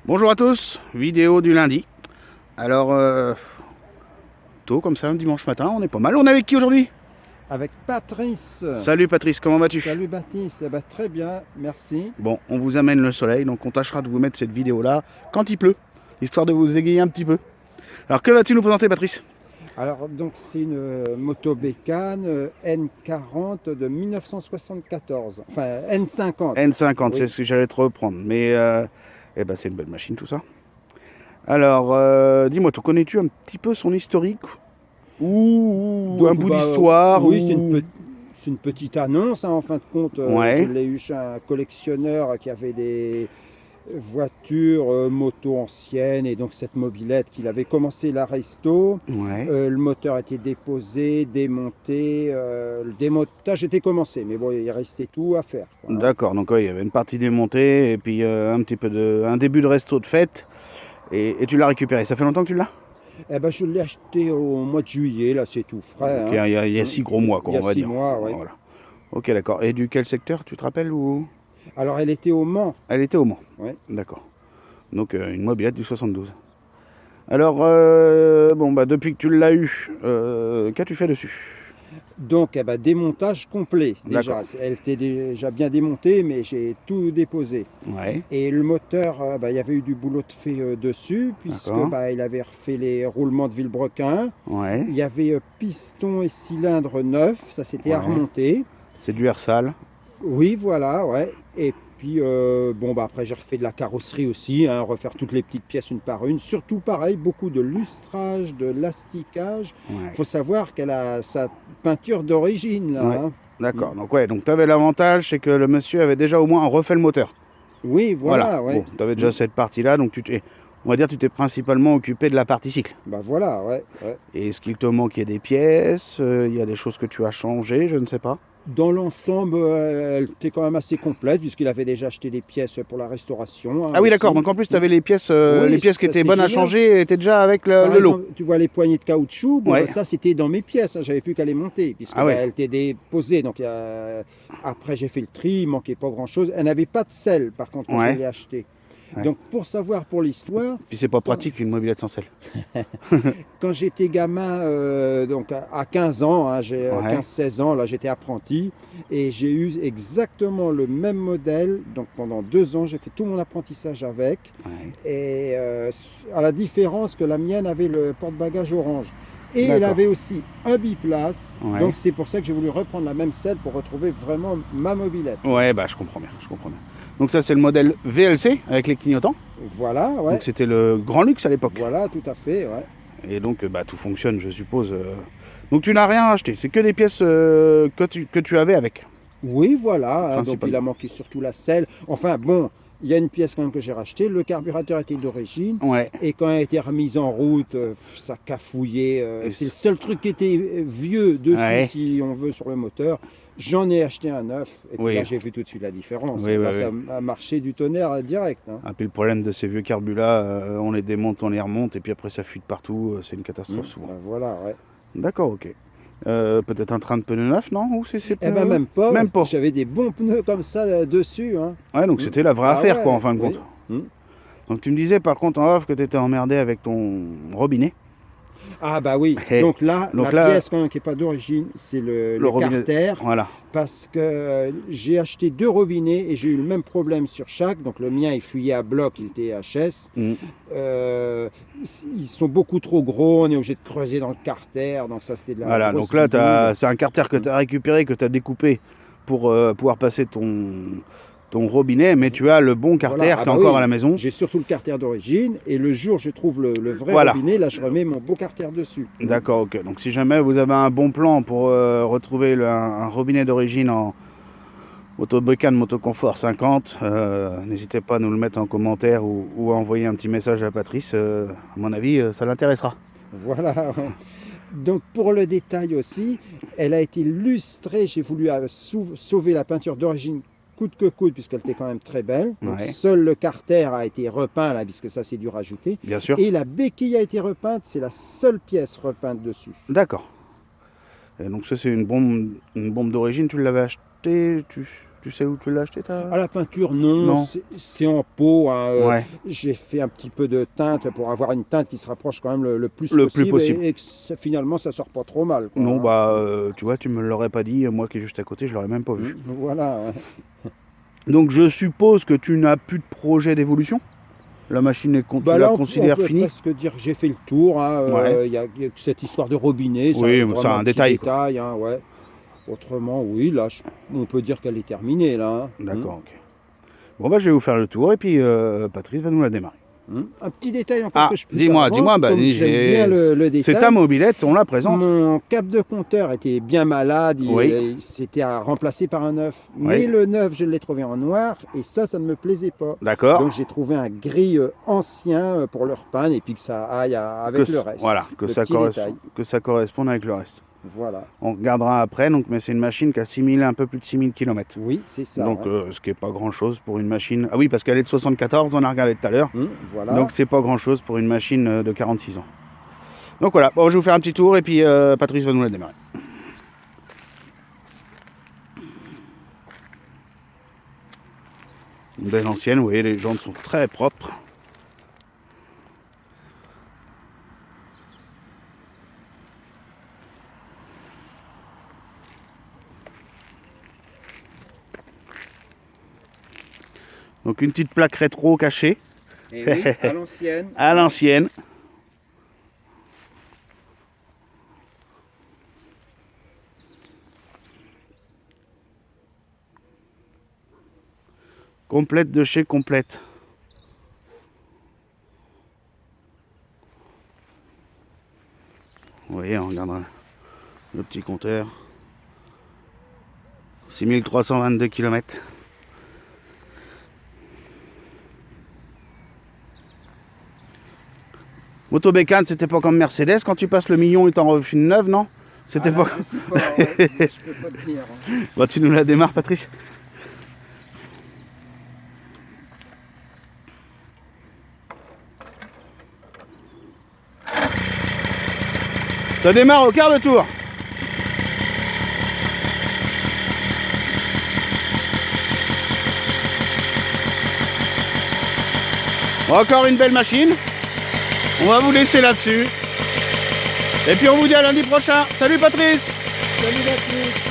Bonjour à tous, vidéo du lundi. Alors, tôt comme ça, un dimanche matin, on est pas mal. On est avec qui aujourd'hui? Avec Patrice. Salut Patrice, comment vas-tu? Salut Baptiste, eh ben, très bien, merci. Bon, on vous amène le soleil, donc on tâchera de vous mettre cette vidéo-là quand il pleut, histoire de vous égayer un petit peu. Alors, que vas-tu nous présenter Patrice? Alors donc c'est une moto bécane N40 de 1974, enfin N50. N50, c'est Oui. ce que j'allais te reprendre, mais eh ben, c'est une belle machine tout ça. Alors, dis-moi, tu connais-tu un petit peu son historique ou un Donc bout bah, d'histoire oui, ou... c'est une petite annonce, hein, en fin de compte. Je Ouais, l'ai eu chez un collectionneur qui avait des voitures, motos anciennes, et donc cette mobilette qu'il avait commencé la resto. ouais. Le moteur était déposé, démonté, le démontage était commencé, mais bon, il restait tout à faire, quoi, hein. D'accord, donc ouais, il y avait une partie démontée et puis un début de resto de fête et tu l'as récupéré. Ça fait longtemps que tu l'as? Eh ben, je l'ai acheté au mois de juillet, là c'est tout frais, Donc hein. il y a 6 gros mois, quoi, Il y a on va six dire. mois, oui. Voilà. Ok, d'accord. Et du quel secteur, tu te rappelles ou... Alors elle était au Mans, Elle était au Mans. ouais. D'accord. Donc une mobilette du 72. Alors, bon, bah depuis que tu l'as eu, qu'as-tu fait dessus? Donc eh ben, démontage complet D'accord. déjà. Elle était déjà bien démontée, mais j'ai tout déposé. Ouais, Et le moteur, bah, il y avait eu du boulot de fait dessus, puisque d'accord. bah, il avait refait les roulements de Villebrequin. Ouais, Il y avait piston et cylindre neuf, ça c'était à ouais. remonter. C'est du air sale. Oui, voilà, ouais. Et puis, bon, bah, après, j'ai refait de la carrosserie aussi, hein, refaire toutes les petites pièces une par une. Surtout, pareil, beaucoup de lustrage, de lasticage. Il Ouais, faut savoir qu'elle a sa peinture d'origine, là, ouais. hein. Mm. D'accord. Donc ouais, donc tu avais l'avantage, c'est que le monsieur avait déjà au moins refait le moteur. Oui, Voilà, voilà, bon, ouais. tu avais Mm. déjà cette partie-là, donc on va dire, tu t'es principalement occupé de la partie cycle. Bah voilà, ouais, ouais. Et est-ce qu'il te manquait des pièces? Il y a des choses que tu as changées, je ne sais pas. Dans l'ensemble, elle était quand même assez complète, puisqu'il avait déjà acheté des pièces pour la restauration, hein, Ah oui, d'accord, aussi. donc en plus, tu Mm. avais les Oui, pièces qui ça étaient c'était bonnes à génial. changer, étaient déjà avec Par le lot. exemple, tu vois les poignées de caoutchouc, bon, bah, Ouais. ça c'était dans mes pièces, hein, j'avais plus qu'à les monter, puisque Ah bah, ouais, elle était déposée. Donc après j'ai fait le tri, il manquait pas grand-chose. Elle n'avait pas de selle par contre quand je ouais, l'ai achetée. ouais. Donc pour savoir pour l'histoire, Puis c'est pas quand, pratique une mobilette sans selle. quand j'étais gamin, donc à 15 ans, hein, j'ai Ouais, 15-16 ans, là j'étais apprenti, et j'ai eu exactement le même modèle. Donc pendant 2 ans, j'ai fait tout mon apprentissage avec. ouais. Et à la différence que la mienne avait le porte-bagages orange. Et elle D'accord. avait aussi un biplace. Ouais. Donc c'est pour ça que j'ai voulu reprendre la même selle pour retrouver vraiment ma mobilette. Ouais, bah je comprends bien, je comprends bien. Donc ça, c'est le modèle VLC avec les clignotants. Voilà, Donc ouais. c'était le grand luxe à l'époque. Voilà, tout à fait, ouais. Et donc, bah, tout fonctionne, je suppose. Donc tu n'as rien acheté, c'est que des pièces que tu avais avec, Oui, voilà, hein, donc il a principalement. manqué surtout la selle. Enfin bon, il y a une pièce quand même que j'ai rachetée. Le carburateur était d'origine. Ouais. Et quand elle a été remise en route, ça cafouillait. Et C'est le seul truc qui était vieux dessus, ouais. si on veut, sur le moteur. J'en ai acheté un neuf. Et puis là, Oui. j'ai vu tout de suite la différence. Oui, oui, Là, ça oui. a marché du tonnerre direct, hein. Ah, puis le problème de ces vieux carbus-là, on les démonte, on les remonte, et puis après ça fuit de partout, c'est une catastrophe souvent. Ben voilà, ouais. D'accord, ok. Peut-être un train de pneus neuf, non? Ou c'est ces Eh ben pneus? même pas. Même pas. J'avais des bons pneus comme ça dessus, hein. Ouais, donc Mm. c'était la vraie Ah affaire, quoi, en ouais, fin de oui. compte. Mm. Donc tu me disais par contre en off que tu étais emmerdé avec ton robinet. Ah bah oui. Et Donc là, donc la là, pièce quand même qui n'est pas d'origine, c'est le le robinet. carter. Voilà. Parce que j'ai acheté 2 robinets et j'ai eu le même problème sur chaque. Donc le mien, il fuyait à bloc, il était HS. Mm. Euh, ils sont beaucoup trop gros, on est obligé de creuser dans le carter. Donc ça, c'était de la Voilà, grosse donc là, bidouille. c'est un carter que tu as récupéré, que tu as découpé pour pouvoir passer ton robinet, mais tu as le bon Voilà, carter ah qui est bah encore à oui, la maison. j'ai surtout le carter d'origine. Et le jour où je trouve le vrai Voilà, robinet, là, je remets mon beau carter dessus. d'accord, ok. Donc si jamais vous avez un bon plan pour retrouver un robinet d'origine en Moto-Bécane Motoconfort 50, n'hésitez pas à nous le mettre en commentaire ou à envoyer un petit message à Patrice. À mon avis, ça l'intéressera. Voilà. Donc pour le détail aussi, elle a été lustrée. J'ai voulu sauver la peinture d'origine coûte que coûte, puisqu'elle était quand même très belle. Donc Ouais, seul le carter a été repeint là, puisque ça c'est dû rajouter. bien sûr. Et la béquille a été repeinte, c'est la seule pièce repeinte dessus. D'accord. Et donc ça c'est une bombe d'origine, tu l'avais acheté Tu sais où tu l'as acheté À la peinture, non, Non. c'est en pot. Hein, Ouais. J'ai fait un petit peu de teinte pour avoir une teinte qui se rapproche quand même le plus Le possible, plus possible. et que finalement ça sort pas trop mal. Quoi, Non, hein. bah, tu vois, tu me l'aurais pas dit, moi qui est juste à côté, je l'aurais même pas vu. Voilà. Ouais. Donc je suppose que tu n'as plus de projet d'évolution. La machine, tu Bah la là, on considères peut finie. presque dire que j'ai fait le tour. Hein, Ouais. y a que cette histoire de robinet, Oui, vraiment c'est un petit détail, quoi. détail, hein, ouais. Autrement, oui, là, on peut dire qu'elle est terminée, là. Hein. D'accord, ok. Bon, bah, je vais vous faire le tour et puis Patrice va nous la démarrer. Un petit détail encore Ah, que je peux dis-moi, faire dis-moi, avant, bah, comme j'aime bien le détail. c'est ta mobilette, on la présente. Mon cap de compteur était bien malade, Oui. c'était à remplacer par un neuf. Oui. Mais le neuf, je l'ai trouvé en noir et ça ne me plaisait pas. D'accord. Donc j'ai trouvé un gris ancien pour leur panne et puis que ça aille avec le reste. Voilà, que Le ça, petit détail. que ça corresponde avec le reste. Voilà. On regardera après, donc, mais c'est une machine qui a 6000, un peu plus de 6000 km. Oui, c'est ça. Donc, hein. ce qui n'est pas grand-chose pour une machine. Ah oui, parce qu'elle est de 74, on a regardé tout à l'heure. Voilà. Donc, c'est pas grand-chose pour une machine de 46 ans. Donc voilà, bon, je vais vous faire un petit tour et puis Patrice va nous la démarrer. Une belle ancienne, vous voyez, les jantes sont très propres. Donc une petite plaque rétro cachée, Et oui, à l'ancienne. à l'ancienne. Complète de chez complète. Vous voyez, on regarde le petit compteur. 6322 km. Moto Bécane, c'était pas comme Mercedes. Quand tu passes le million, il t'en refait une neuve, non? C'était pas. Je sais pas, ouais, je peux pas te dire. Hein. Bon, tu nous la démarres, Patrice? Ça démarre au quart de tour. Encore une belle machine. On va vous laisser là-dessus. Et puis on vous dit à lundi prochain. Salut Patrice! Salut Baptiste.